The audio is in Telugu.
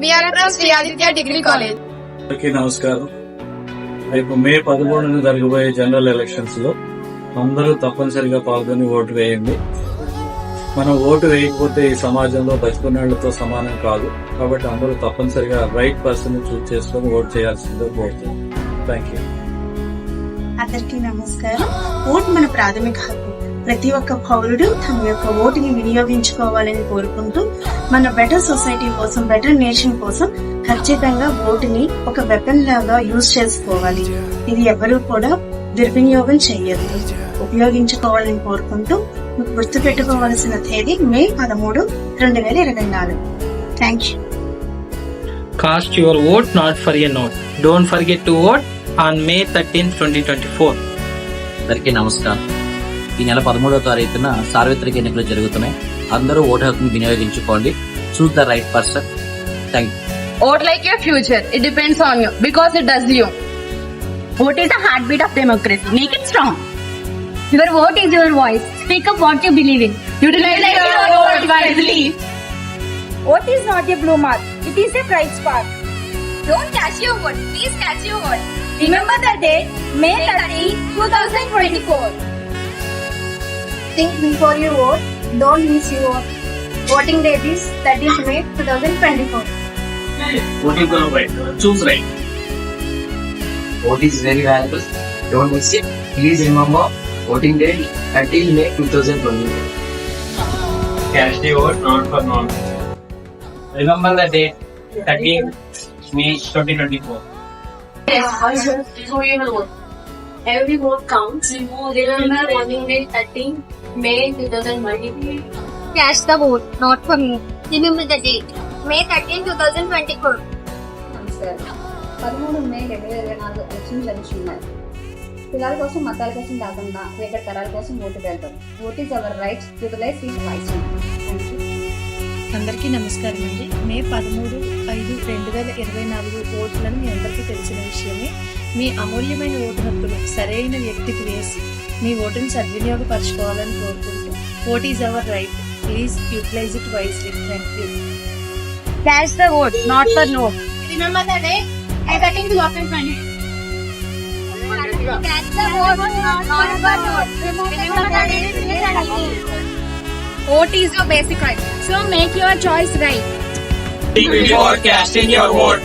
We are from Sri Aditya Degree College. అందరికీ నమస్కారం. రేపు మే 11న జరగబోయే జనరల్ ఎలక్షన్స్ లో అందరూ తప్పనిసరిగా పాల్గొని ఓటు వేయండి. మనం ఓటు వేయకపోతే ఈ సమాజంలో బతికునేళ్లతో సమానం కాదు. కాబట్టి అందరూ తప్పనిసరిగా రైట్ పర్సన్ చూస్ చేసుకొని ఓటు చేయాల్సిందిగా కోరుతున్నాం. Thank you. అందరికీ నమస్కారం. ఓటు మన ప్రాథమిక హక్కు. ప్రతి ఒక్క పౌరుడు తమ యొక్క ఓటుని వినియోగించుకోవాలని కోరుకుంటూ మన బెటర్ సొసైటీ కోసం, బెటర్ నేషన్ కోసం ఖచ్చితంగా ఓటుని ఒక వెపన్ లాగా యూజ్ చేసుకోవాలి. ఇది ఎవరూ కూడా దుర్వినియోగం చేయొద్దు, ఉపయోగించుకోవాలని కోరుకుంటూ గుర్తు పెట్టుకోవాల్సిన తేదీ మే 13, 2024. Thank you. Cast your vote not for a note. Don't forget to vote on May 13, 2024. అందరికీ నమస్కారం. ఈ నెల 13వ తారీఖున సార్వత్రిక ఎన్నికలు జరుగుతున్నాయి. అందరూ ఓటు హక్కును వినియోగించుకోండి. Choose the right person. Thank you. Vote like your future. It depends on you because it does you. Vote is the heartbeat of democracy. Make it strong. Your vote is your voice. Speak up what you believe in. Utilize your vote wisely. Vote is not a blue mark. It is a bright spark. Don't cash your vote. Please cash your vote. Remember the date, May 30, 2024. Think before you vote. Don't miss your vote. Voting date is 30th May 2024. Voting for right. Choose right. Vote is very valuable. Don't miss it. Please remember voting date until May 2024. Cast the vote not for non. Remember the date 13th May 2024. Who you will vote. Every vote counts. Remember voting date 13 May 2024. Cast the vote, not for me. Remember the date, May 13, 2024. నమస్కారం. 13 మే 2024 ఎలక్షన్ జరుగుతున్నాయి. కులాల కోసం, మతాల కోసం కాకుండా రేపటి తరాల కోసం ఓటు వేద్దాం. Vote is our right. Utilize it wisely. Thank you. అందరికీ నమస్కారం అండి. మే 13, 5, 2024 ఓట్లను మీ అందరికీ తెలిసిన విషయమే. మీ అమూల్యమైన ఓటు హక్కును సరైన వ్యక్తికి వేసి మీ ఓటును సద్వినియోగపరచుకోవాలని కోరుకుంటూ vote is our right. Please utilize it wisely. Thank you. Cast the vote, not for no. Remember the date May 13, 2024. Cast the vote, not for no. Remember the date May 13. Vote is your basic right. So make your choice right. Think before casting your vote.